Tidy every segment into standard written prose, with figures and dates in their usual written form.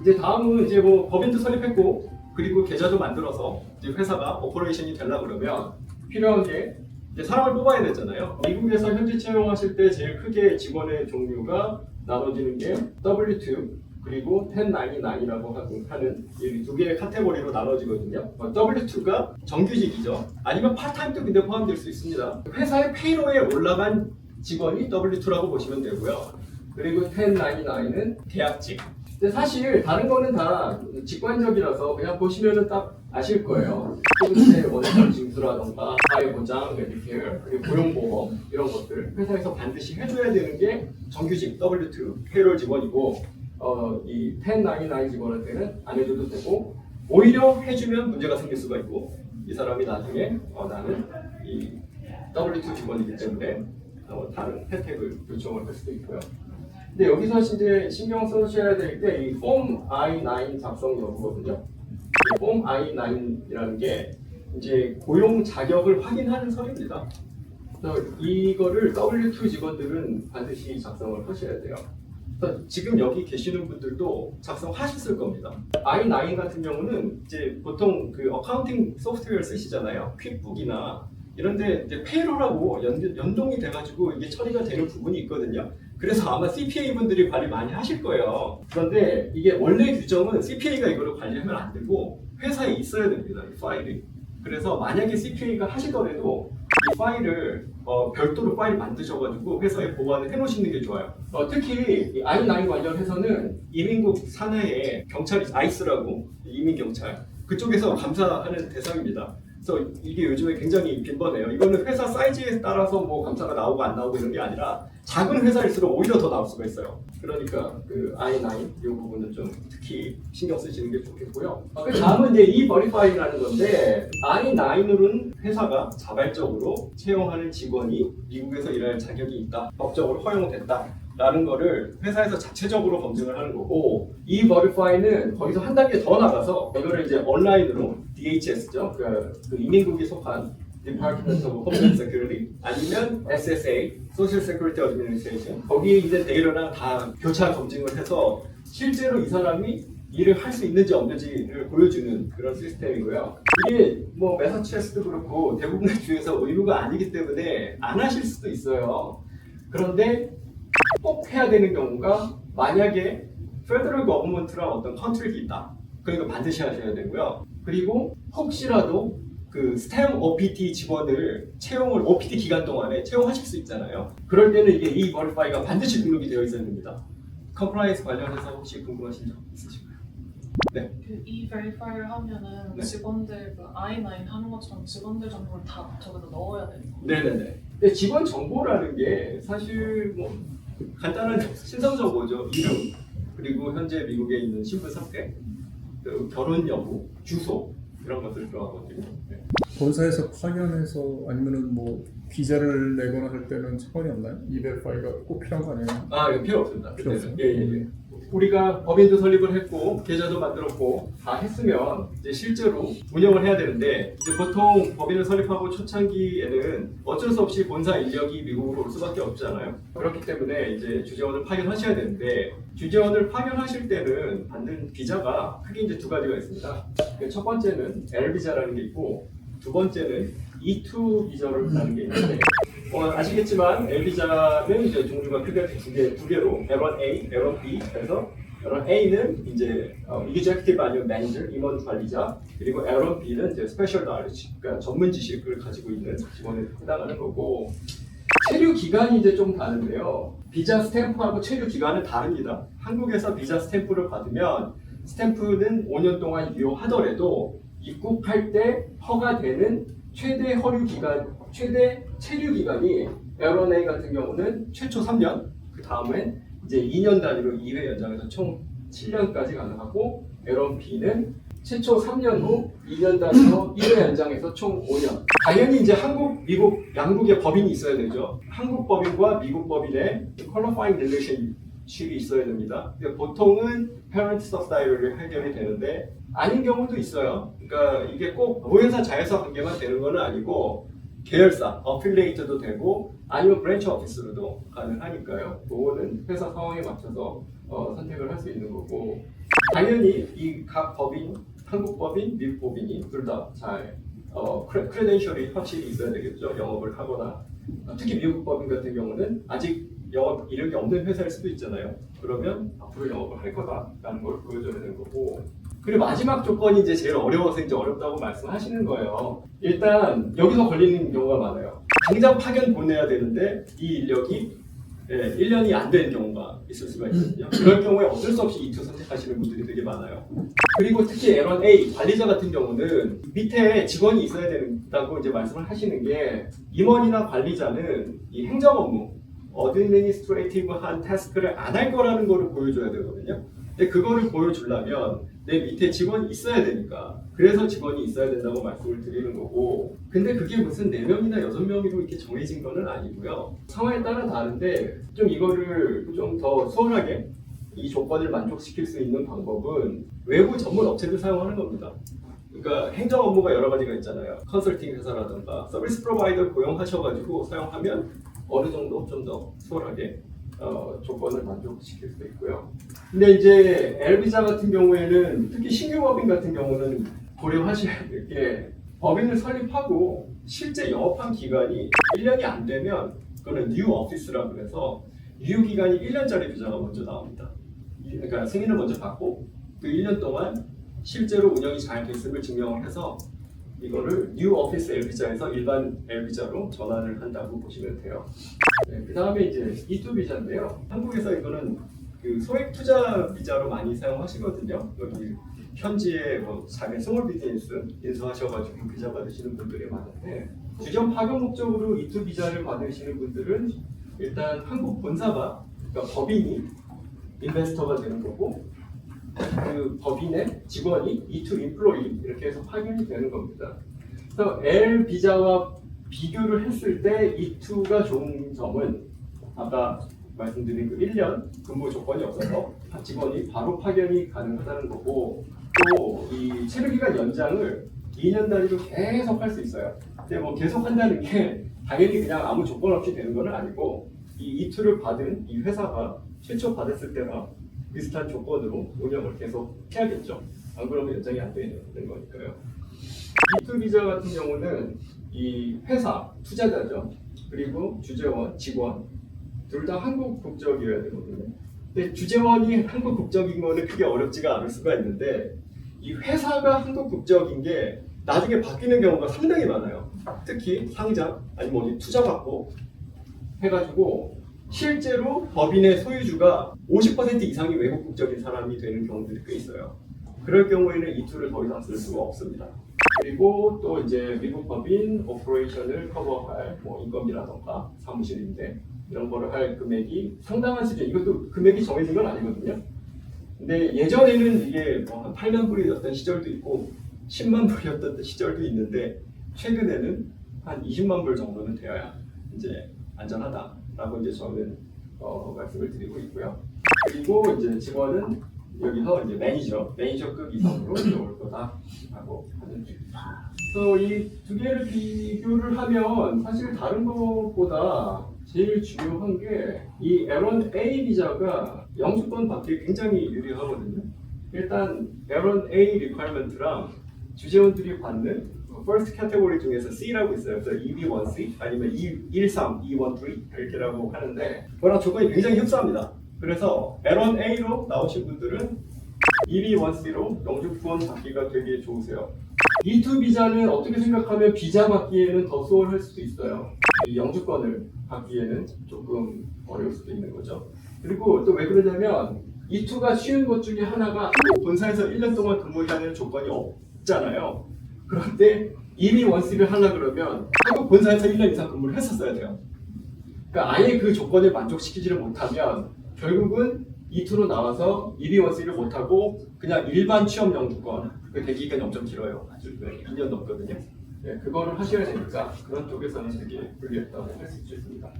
이제 다음은 이제 뭐 법인도 설립했고 그리고 계좌도 만들어서 이제 회사가 오퍼레이션이 되려고 그러면 필요한 게 이제 사람을 뽑아야 되잖아요. 미국에서 현지 채용하실 때 제일 크게 직원의 종류가 나눠지는 게 W2 그리고 1099이라고 하는 이 두 개의 카테고리로 나눠지거든요. W2가 정규직이죠. 아니면 파트타임도 근데 포함될 수 있습니다. 회사의 페이로에 올라간 직원이 W2라고 보시면 되고요. 그리고 1099는 계약직. 근데 사실 다른 거는 다 직관적이라서 그냥 보시면은 딱 아실 거예요. 소득세 원천 징수라던가 사회보장, 메디케어, 그리고 고용보험 이런 것들 회사에서 반드시 해줘야 되는 게 정규직 W2 페이롤 직원이고 이 1099 직원한테는 안 해줘도 되고 오히려 해주면 문제가 생길 수가 있고 이 사람이 나중에 나는 이 W2 직원이기 때문에 다른 혜택을 요청을 할 수도 있고요. 근데 여기서 이제 신경 쓰셔야 될 게 이 폼 I-9 작성 여부거든요. 이 폼 I-9이라는 게 이제 고용 자격을 확인하는 서류입니다. 그래서 이거를 W2 직원들은 반드시 작성을 하셔야 돼요. 지금 여기 계시는 분들도 작성하셨을 겁니다. I9 같은 경우는 이제 보통 그 어카운팅 소프트웨어를 쓰시잖아요. 퀵북이나 이런데 이제 페이롤하고 연동이 돼가지고 이게 처리가 되는 부분이 있거든요. 그래서 아마 CPA 분들이 관리 많이 하실 거예요. 그런데 이게 원래 규정은 CPA가 이거를 관리하면 안 되고 회사에 있어야 됩니다. 이 파일이. 그래서 만약에 CPA가 하시더라도 이 파일을 별도로 파일 만드셔가지고 회사에 보관을 해놓으시는 게 좋아요. 특히 이 I9 관련해서는 이민국 산하에 경찰이 아이스라고 이민경찰 그쪽에서 감사하는 대상입니다. 그래서 이게 요즘에 굉장히 빈번해요. 이거는 회사 사이즈에 따라서 뭐 감사가 나오고 안 나오고 이런 게 아니라 작은 회사일수록 오히려 더 나올 수가 있어요. 그러니까 그 I9 이 부분은 좀 특히 신경 쓰시는 게 좋겠고요. 그 다음은 이제 E-Verify라는 건데 I9으로는 회사가 자발적으로 채용하는 직원이 미국에서 일할 자격이 있다, 법적으로 허용됐다. 라는 거를 회사에서 자체적으로 검증을 하는 거고 E-Verify는 거기서 한 단계 더 나가서 이거를 이제 온라인으로 DHS죠. 그 이민국이 속한 Department of Homeland Security 아니면 SSA, Social Security Administration 거기에 이제 데이터랑 다 교차 검증을 해서 실제로 이 사람이 일을 할 수 있는지 없는지를 보여주는 그런 시스템이고요. 이게 뭐 매사추세츠도 그렇고 대부분의 주에서 의무가 아니기 때문에 안 하실 수도 있어요. 그런데 꼭 해야 되는 경우가 만약에 페더럴 거버먼트랑 어떤 컨트랙이 있다. 그러니까 반드시 하셔야 되고요. 그리고 혹시라도 그 스템 OPT 직원을 채용을 OPT 기간 동안에 채용하실 수 있잖아요. 그럴 때는 이게 E-Verify가 반드시 등록이 되어 있어야 됩니다. 컴플라이언스 관련해서 혹시 궁금하신 점 있으신가요? 네. 그 E-Verify를 하면은 네. 직원들 그 I9 하는 것처럼 직원들 정보를 다 저기다 넣어야 되는 거예요? 네네네. 근데 직원 정보라는 게 사실 뭐 간단한 신상 정보죠. 이름 그리고 현재 미국에 있는 신분 상태, 그 결혼 여부, 주소 이런 것들 들어가거든요. 네. 본사에서 파견해서 아니면은 뭐 비자를 내거나 할 때는 상관이 없나요? E-Verify가 꼭 필요한 거 아니에요? 이거 필요 없습니다. 필요 없어요? 예. 우리가 법인도 설립을 했고 계좌도 만들었고 다 했으면 이제 실제로 운영을 해야 되는데 이제 보통 법인을 설립하고 초창기에는 어쩔 수 없이 본사 인력이 미국으로 올 수밖에 없잖아요. 그렇기 때문에 이제 주재원을 파견하셔야 되는데 주재원을 파견하실 때는 받는 비자가 크게 이제 두 가지가 있습니다. 첫 번째는 L 비자라는 게 있고 두 번째는 E2 비자라는 게 있는데 아시겠지만 L 비자는 이제 종류가 크게 두 개로 L1A, L1B 그래서 L1A는 이제 Executive 아니면 Manager 임원 관리자 그리고 L1B는 이제 Special Knowledge 그러니까 전문 지식을 가지고 있는 직원에 해당하는 거고 체류 기간이 이제 좀 다른데요. 비자 스탬프하고 체류 기간은 다릅니다. 한국에서 비자 스탬프를 받으면 스탬프는 5년 동안 유효하더라도 입국할 때 허가되는 최대 허류 기간, 최대 체류 기간이 L1A 같은 경우는 최초 3년, 그 다음엔 이제 2년 단위로 2회 연장해서 총 7년까지 가능하고 L1B는 최초 3년 후 2년 단위로 1회 연장해서 총 5년. 당연히 이제 한국, 미국 양국의 법인이 있어야 되죠. 한국 법인과 미국 법인의 퀄리파잉 릴레이션십이 있어야 됩니다. 근데 보통은 페런트 서브사이드로 해결이 되는데 아닌 경우도 있어요. 그러니까 이게 꼭 모회사 자회사 관계만 되는 건 아니고 계열사, 어필레이트도 되고 아니면 브랜치 오피스로도 가능하니까요. 그거는 회사 상황에 맞춰서 선택을 할 수 있는 거고 당연히 이 각 법인, 한국 법인, 미국 법인이 둘 다 잘 크레덴셜이 확실히 있어야 되겠죠. 영업을 하거나 특히 미국 법인 같은 경우는 아직 영업 이력이 없는 회사일 수도 있잖아요. 그러면 앞으로 영업을 할 거다라는 걸 보여줘야 되는 거고. 그리고 마지막 조건이 이제 제일 어려워서 이제 어렵다고 말씀하시는 거예요. 일단 여기서 걸리는 경우가 많아요. 당장 파견 보내야 되는데 이 인력이 1년이 안 되는 경우가 있을 수가 있거든요. 그럴 경우에 어쩔 수 없이 E2 선택하시는 분들이 되게 많아요. 그리고 특히 L1A 관리자 같은 경우는 밑에 직원이 있어야 된다고 이제 말씀을 하시는 게 임원이나 관리자는 이 행정 업무, 어드미니스트레이티브한 태스크를 안 할 거라는 거를 보여줘야 되거든요. 근데 그거를 보여주려면 내 밑에 직원이 있어야 되니까 그래서 직원이 있어야 된다고 말씀을 드리는 거고 근데 그게 무슨 4명이나 6명이고 이렇게 정해진 거는 아니고요. 상황에 따라 다른데 좀 이거를 좀 더 수월하게 이 조건을 만족시킬 수 있는 방법은 외부 전문 업체를 사용하는 겁니다. 그러니까 행정 업무가 여러 가지가 있잖아요. 컨설팅 회사라든가 서비스 프로바이더 고용하셔가지고 사용하면 어느 정도 좀 더 수월하게 조건을 만족시킬 수 있고요. 근데 이제 엘비자 같은 경우에는 특히 신규 법인 같은 경우는 고려하셔야 될 게 법인을 설립하고 실제 영업한 기간이 1년이 안 되면 그거는 뉴 오피스라고 해서 유효 기간이 1년짜리 비자가 먼저 나옵니다. 그러니까 승인을 먼저 받고 그 1년 동안 실제로 운영이 잘 됐음을 증명을 해서 이거를 뉴 오피스 엘비자에서 일반 엘비자로 전환을 한다고 보시면 돼요. 네, 그 다음에 이제 E2 비자인데요. 한국에서 이거는 그 소액 투자 비자로 많이 사용하시거든요. 여기 현지에 뭐 자기 스몰 비즈니스 인수하셔가지고 비자 받으시는 분들이 많은데 주점 파견 목적으로 E2 비자를 받으시는 분들은 일단 한국 본사가 그러니까 법인이 인베스터가 되는 거고 그 법인의 직원이 E2 인플로이 이렇게 해서 파견이 되는 겁니다. 그래서 L 비자와 비교를 했을 때 E2가 좋은 점은 아까 말씀드린 그 1년 근무 조건이 없어서 직원이 바로 파견이 가능하다는 거고 또 이 체류기간 연장을 2년 단위로 계속 할 수 있어요. 근데 뭐 계속 한다는 게 당연히 그냥 아무 조건 없이 되는 건 아니고 이 E2를 받은 이 회사가 최초 받았을 때랑 비슷한 조건으로 운영을 계속 해야겠죠. 안 그러면 연장이 안 되는 거니까요. E2 비자 같은 경우는 이 회사, 투자자죠. 그리고 주재원, 직원 둘 다 한국 국적이어야 되거든요. 근데 주재원이 한국 국적인 거는 크게 어렵지가 않을 수가 있는데 이 회사가 한국 국적인 게 나중에 바뀌는 경우가 상당히 많아요. 특히 상장 아니면 어디 투자 받고 해가지고 실제로 법인의 소유주가 50% 이상이 외국 국적인 사람이 되는 경우들이 꽤 있어요. 그럴 경우에는 E2를 더 이상 쓸 수가 없습니다. 그리고 또 이제 미국 법인 오퍼레이션을 커버할 뭐 인건비라던가 사무실 임대 이런 거를 할 금액이 상당한 수준. 이것도 금액이 정해진 건 아니거든요. 근데 예전에는 이게 뭐 8만 불이었던 시절도 있고 10만 불이었던 시절도 있는데 최근에는 한 20만 불 정도는 되어야 이제 안전하다라고 이제 저는 말씀을 드리고 있고요. 그리고 이제 직원은 여기서 이제 매니저급 이상으로 올 거다라고 하는 중입니다. 그래서 이 두 개를 비교를 하면 사실 다른 것보다 제일 중요한 게 이 L1A 비자가 영주권 받기 굉장히 유리하거든요. 일단 L1A 리퀘어먼트랑 주재원들이 받는 퍼스트 캐테고리 중에서 C라고 있어요. 그래서 EB1C 아니면 E13, E13 이렇게라고 하는데 그거랑 조건이 굉장히 흡사합니다. 그래서 L1A로 나오신 분들은 EB1C로 영주권 받기가 되게 좋으세요. E2 비자는 어떻게 생각하면 비자 받기에는 더 수월할 수도 있어요. 이 영주권을 받기에는 조금 어려울 수도 있는 거죠. 그리고 또 왜 그러냐면 E2가 쉬운 것 중에 하나가 한국 본사에서 1년 동안 근무하는 조건이 없잖아요. 그런데 EB1C를 하려고 그러면 한국 본사에서 1년 이상 근무를 했었어야 돼요. 그러니까 아예 그 조건을 만족시키지를 못하면 결국은 E2로 나와서 EB1C를 못하고 그냥 일반 취업 영주권 그 대기기간이 엄청 길어요. 아주 2년 넘거든요. 네, 그거를 하셔야 되니까 그런 쪽에서는 되게 불리했다고 할 수 있습니다.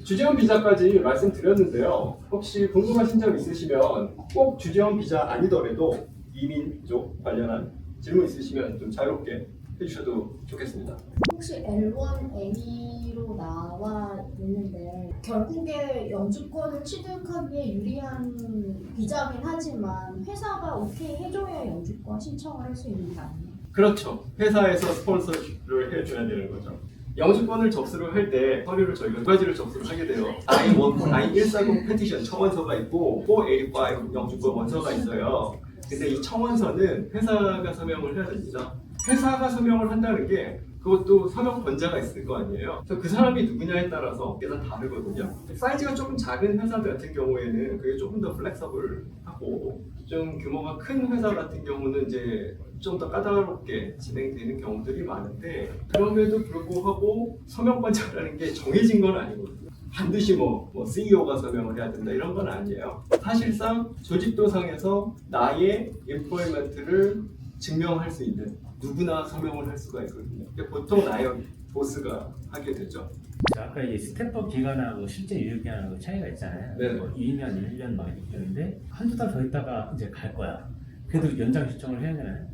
주재원 비자까지 말씀드렸는데요. 혹시 궁금하신 점 있으시면 꼭 주재원 비자 아니더라도 이민 쪽 관련한 질문 있으시면 좀 자유롭게 해주셔도 좋겠습니다. 혹시 L1A로 나와 있는데 결국에 영주권을 취득하기에 유리한 비자긴 하지만 회사가 오케이 해줘야 영주권 신청을 할 수 있는 거 아니에요? 그렇죠. 회사에서 스폰서를 해줘야 되는 거죠. 영주권을 접수를 할 때 서류를 저희가 두 가지를 접수를 하게 돼요. I-140 페티션 청원서가 있고 485 영주권 원서가 있어요. 근데 이 청원서는 회사가 서명을 해야 됩니다. 회사가 서명을 한다는 게 그것도 서명 권자가 있을 거 아니에요. 그래서 그 사람이 누구냐에 따라서 이게 다 다르거든요. 사이즈가 조금 작은 회사들 같은 경우에는 그게 조금 더 플렉서블하고 좀 규모가 큰 회사 같은 경우는 이제 좀 더 까다롭게 진행되는 경우들이 많은데 그럼에도 불구하고 서명 권자라는 게 정해진 건 아니거든요. 반드시 뭐 CEO가 서명을 해야 된다 이런 건 아니에요. 사실상 조직도상에서 나의 인플로이먼트를 증명할 수 있는 누구나 서명을 할 수가 있거든요. 근데 보통 나의 보스가 하게 되죠. 아까 이제 스탬프 기간하고 실제 유효 기간하고 차이가 있잖아요. 네. 뭐 2년, 1년 막 이렇게 되는데 한두 달 더 있다가 이제 갈 거야. 그래도 연장 신청을 해야 되나요?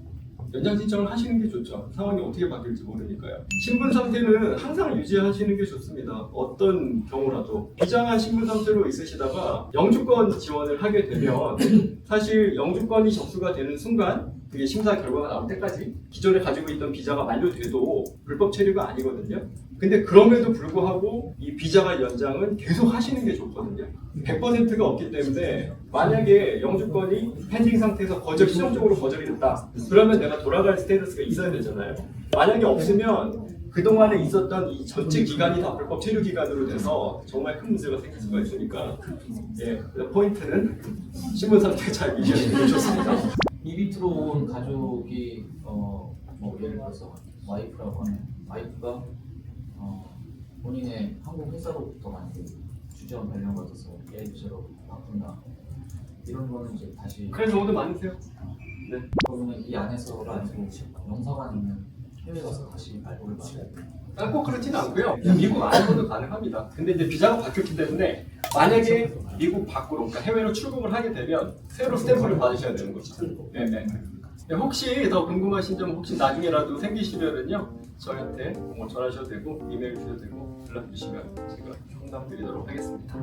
연장 신청을 하시는 게 좋죠. 상황이 어떻게 바뀔지 모르니까요. 신분 상태는 항상 유지하시는 게 좋습니다. 어떤 경우라도 비장한 신분 상태로 있으시다가 영주권 지원을 하게 되면 사실 영주권이 접수가 되는 순간 그게 심사 결과가 나올 때까지 기존에 가지고 있던 비자가 만료돼도 불법 체류가 아니거든요. 근데 그럼에도 불구하고 이 비자가 연장은 계속 하시는 게 좋거든요. 100%가 없기 때문에 만약에 영주권이 펜딩 상태에서 실용적으로 거절이 됐다. 그러면 내가 돌아갈 스테이터스가 있어야 되잖아요. 만약에 없으면 그동안에 있었던 이 전체 기간이 다 불법 체류 기간으로 돼서 정말 큰 문제가 생길 수가 있으니까 예, 그래서 포인트는 신분 상태 잘 유지하시는 게 좋습니다. 이비트로 온 가족이 뭐 예를 들어서 와이프라고 하면 와이프가 본인의 한국 회사로부터 만든 주재원 발령 받아서 예비제로 바꾼다 이런 거는 이제 다시 그런 경우도 많으세요? 네. 그러면 이 안에서가 아니고 영사관 있는 해외 가서 다시 발부를 받아야 돼요. 꼭 그렇지는 않고요. 미국 안에서도 가능합니다. 근데 이제 비자가 바뀌었기 때문에 만약에 미국 밖으로, 그러니까 해외로 출국을 하게 되면 새로 스탬프를 받으셔야 되는 거죠. 네네. 네, 혹시 더 궁금하신 점 혹시 나중에라도 생기시면은요 저희한테 전화하셔도 되고 이메일 주셔도 되고 연락 주시면 제가 상담 드리도록 하겠습니다.